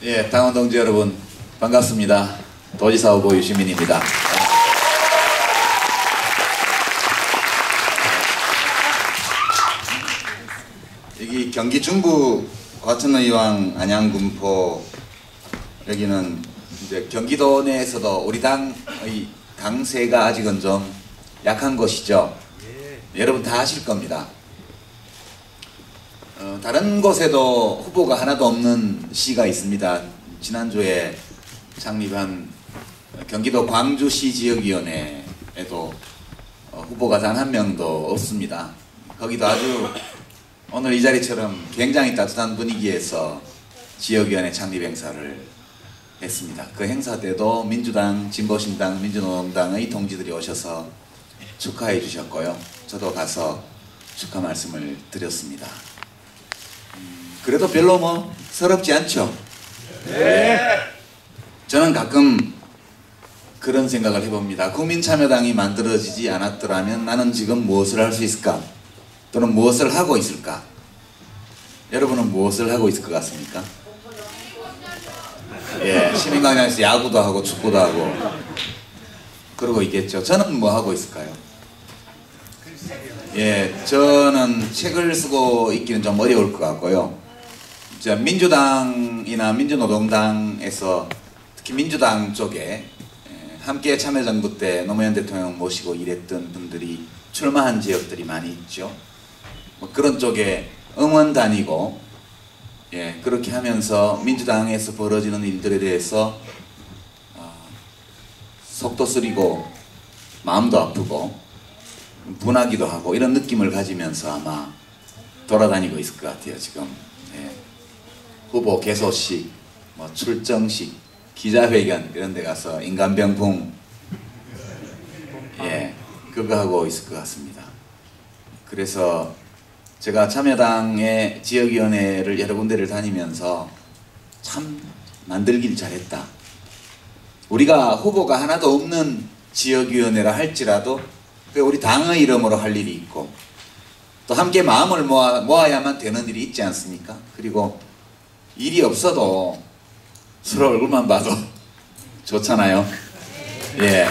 예, 당원 동지 여러분 반갑습니다. 도지사 후보 유시민입니다. 여기 경기 중부 과천의왕 안양군포 여기는 이제 경기도 내에서도 우리 당의 강세가 아직은 좀 약한 곳이죠. 여러분 다 아실 겁니다. 다른 곳에도 후보가 하나도 없는 시가 있습니다. 지난주에 창립한 경기도 광주시 지역위원회에도 후보가 단 한 명도 없습니다. 거기도 아주 오늘 이 자리처럼 굉장히 따뜻한 분위기에서 지역위원회 창립 행사를 했습니다. 그 행사 때도 민주당, 진보신당, 민주노동당의 동지들이 오셔서 축하해 주셨고요. 저도 가서 축하 말씀을 드렸습니다. 그래도 별로 뭐 서럽지 않죠? 네. 저는 가끔 그런 생각을 해봅니다. 국민참여당이 만들어지지 않았더라면 나는 지금 무엇을 할 수 있을까? 또는 무엇을 하고 있을까? 여러분은 무엇을 하고 있을 것 같습니까? 예, 시민광장에서 야구도 하고 축구도 하고 그러고 있겠죠. 저는 뭐 하고 있을까요? 예, 저는 책을 쓰고 있기는 좀 어려울 것 같고요. 민주당이나 민주노동당에서 특히 민주당 쪽에 함께 참여정부 때 노무현 대통령 모시고 일했던 분들이 출마한 지역들이 많이 있죠. 뭐 그런 쪽에 응원 다니고 예, 그렇게 하면서 민주당에서 벌어지는 일들에 대해서 속도 쓰리고 마음도 아프고 분하기도 하고 이런 느낌을 가지면서 아마 돌아다니고 있을 것 같아요. 지금 예. 후보 개소식, 뭐 출정식, 기자회견 이런 데 가서 인간병풍 예, 그거 하고 있을 것 같습니다. 그래서 제가 참여당의 지역위원회를 여러 군데를 다니면서 참 만들길 잘했다. 우리가 후보가 하나도 없는 지역위원회라 할지라도 우리 당의 이름으로 할 일이 있고 또 함께 마음을 모아야만 되는 일이 있지 않습니까? 그리고 일이 없어도 서로 얼굴만 봐도 좋잖아요. 예.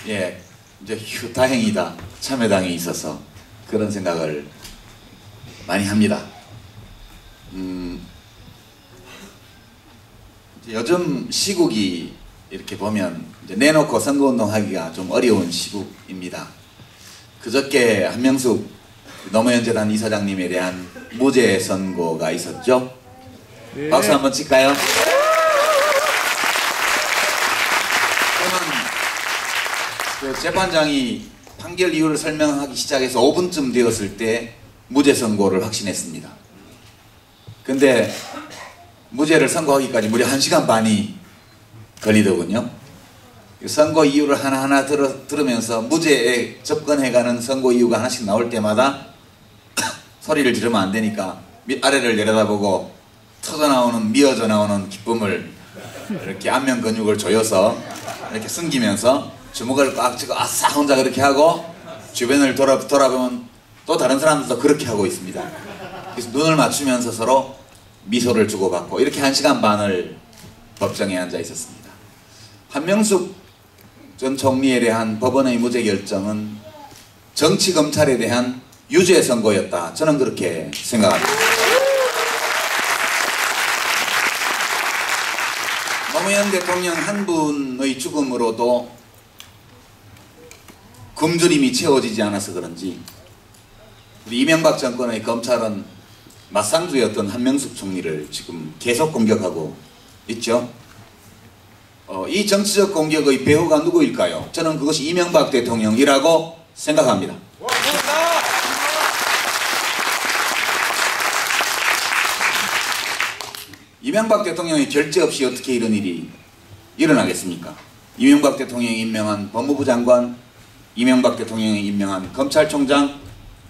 예. 이제 다행이다. 참여당이 있어서 그런 생각을 많이 합니다. 요즘 시국이 이렇게 보면 이제 내놓고 선거운동하기가 좀 어려운 시국입니다. 그저께 한명숙 노무현 재단 이사장님에 대한 무죄 선고가 있었죠. 네. 박수 한번 칠까요? 저는 그 재판장이 판결 이유를 설명하기 시작해서 5분쯤 되었을 때 무죄 선고를 확신했습니다. 근데 무죄를 선고하기까지 무려 1시간 반이 걸리더군요. 선고 이유를 하나하나 들으면서 무죄에 접근해가는 선고 이유가 하나씩 나올 때마다 소리를 지르면 안 되니까 아래를 내려다보고 터져나오는 미어져 나오는 기쁨을 이렇게 안면 근육을 조여서 이렇게 숨기면서 주먹을 꽉 쥐고 아싸 혼자 그렇게 하고 주변을 돌아보면 또 다른 사람들도 그렇게 하고 있습니다. 그래서 눈을 맞추면서 서로 미소를 주고받고 이렇게 1시간 반을 법정에 앉아 있었습니다. 한명숙 전 총리에 대한 법원의 무죄 결정은 정치 검찰에 대한 유죄 선고였다. 저는 그렇게 생각합니다. 노무현 대통령 한 분의 죽음으로도 굶주림이 채워지지 않아서 그런지 우리 이명박 정권의 검찰은 맞상주였던 한명숙 총리를 지금 계속 공격하고 있죠. 이 정치적 공격의 배후가 누구일까요? 저는 그것이 이명박 대통령이라고 생각합니다. 이명박 대통령의 결재 없이 어떻게 이런 일이 일어나겠습니까? 이명박 대통령이 임명한 법무부 장관, 이명박 대통령이 임명한 검찰총장,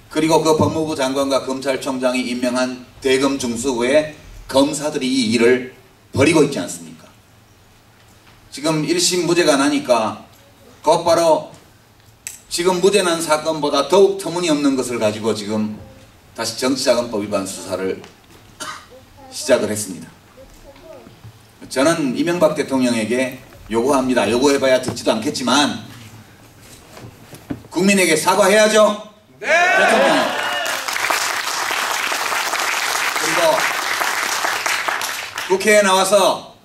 그리고 그 법무부 장관과 검찰총장이 임명한 대검 중수부의 검사들이 이 일을 벌이고 있지 않습니까? 지금 1심 무죄가 나니까 곧바로 지금 무죄 난 사건보다 더욱 터무니없는 것을 가지고 지금 다시 정치자금법 위반 수사를 시작을 했습니다. 저는 이명박 대통령에게 요구합니다. 요구해봐야 듣지도 않겠지만 국민에게 사과해야죠. 네. 대통령. 그리고 국회에 나와서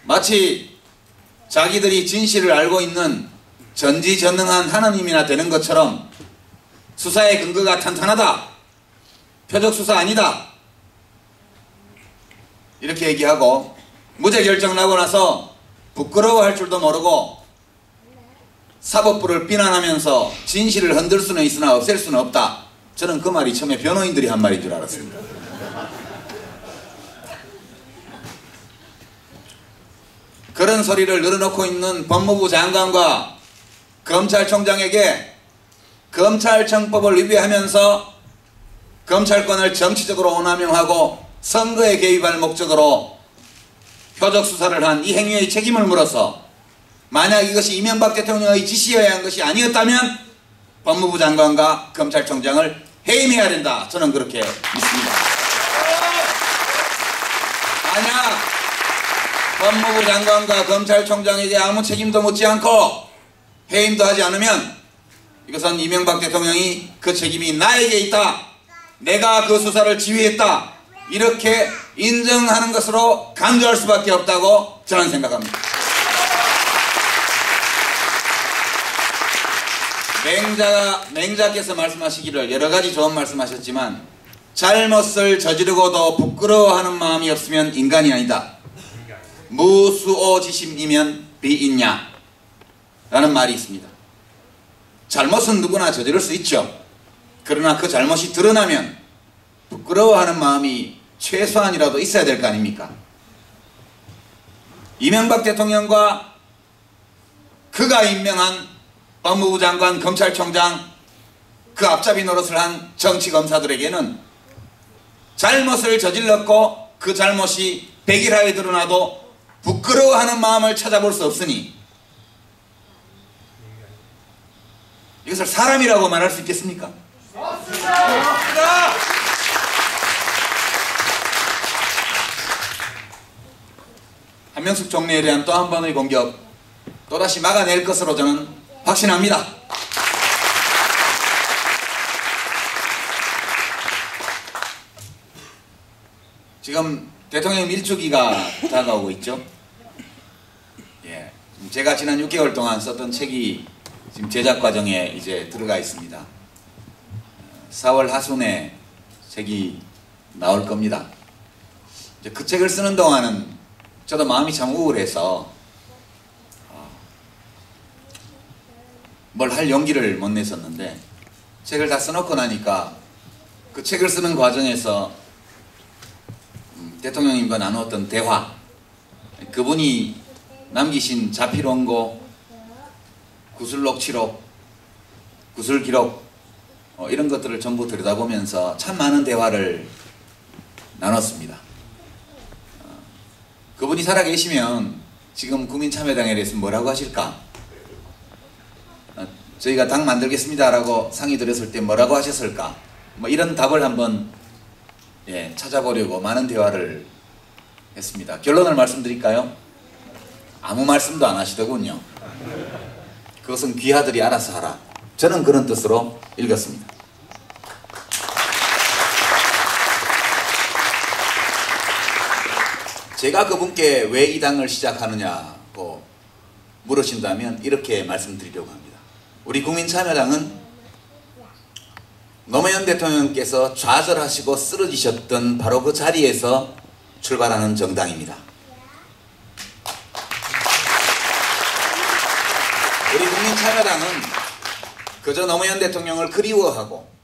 마치 자기들이 진실을 알고 있는 전지전능한 하느님이나 되는 것처럼 수사의 근거가 탄탄하다. 표적수사 아니다. 이렇게 얘기하고 무죄 결정 나고 나서 부끄러워할 줄도 모르고 사법부를 비난하면서 진실을 흔들 수는 있으나 없앨 수는 없다. 저는 그 말이 처음에 변호인들이 한 말인 줄 알았습니다. 그런 소리를 늘어놓고 있는 법무부 장관과 검찰총장에게 검찰청법을 위배하면서 검찰권을 정치적으로 오남용하고 선거에 개입할 목적으로 표적 수사를 한 이 행위의 책임을 물어서 만약 이것이 이명박 대통령의 지시여야 한 것이 아니었다면 법무부 장관과 검찰총장을 해임해야 된다. 저는 그렇게 믿습니다. 만약 법무부 장관과 검찰총장에게 아무 책임도 묻지 않고 해임도 하지 않으면 이것은 이명박 대통령이 그 책임이 나에게 있다. 내가 그 수사를 지휘했다. 이렇게 인정하는 것으로 간주할 수밖에 없다고 저는 생각합니다. 맹자께서 말씀하시기를 여러가지 좋은 말씀하셨지만 잘못을 저지르고도 부끄러워하는 마음이 없으면 인간이 아니다. 무수오지심이면 비인냐 라는 말이 있습니다. 잘못은 누구나 저지를 수 있죠. 그러나 그 잘못이 드러나면 부끄러워하는 마음이 최소한이라도 있어야 될 거 아닙니까? 이명박 대통령과 그가 임명한 법무부 장관, 검찰총장, 그 앞잡이 노릇을 한 정치검사들에게는 잘못을 저질렀고 그 잘못이 백일하에 드러나도 부끄러워하는 마음을 찾아볼 수 없으니 이것을 사람이라고 말할 수 있겠습니까? 한명숙 총리에 대한 또 한 번의 공격 또다시 막아낼 것으로 저는 확신합니다. 지금 대통령 밀주기가 다가오고 있죠. 예, 제가 지난 6개월 동안 썼던 책이 지금 제작 과정에 이제 들어가 있습니다. 4월 하순에 책이 나올 겁니다. 이제 그 책을 쓰는 동안은 저도 마음이 참 우울해서 뭘 할 용기를 못 냈었는데 책을 다 써놓고 나니까 그 책을 쓰는 과정에서 대통령님과 나누었던 대화, 그분이 남기신 자필 원고, 구술 녹취록, 구술 기록 이런 것들을 전부 들여다보면서 참 많은 대화를 나눴습니다. 그분이 살아계시면 지금 국민참여당에 대해서 뭐라고 하실까? 저희가 당 만들겠습니다 라고 상의 드렸을 때 뭐라고 하셨을까? 뭐 이런 답을 한번 찾아보려고 많은 대화를 했습니다. 결론을 말씀드릴까요? 아무 말씀도 안 하시더군요. 그것은 귀하들이 알아서 하라. 저는 그런 뜻으로 읽었습니다. 제가 그분께 왜 이 당을 시작하느냐고 물으신다면 이렇게 말씀드리려고 합니다. 우리 국민참여당은 노무현 대통령께서 좌절하시고 쓰러지셨던 바로 그 자리에서 출발하는 정당입니다. 우리 국민참여당은 그저 노무현 대통령을 그리워하고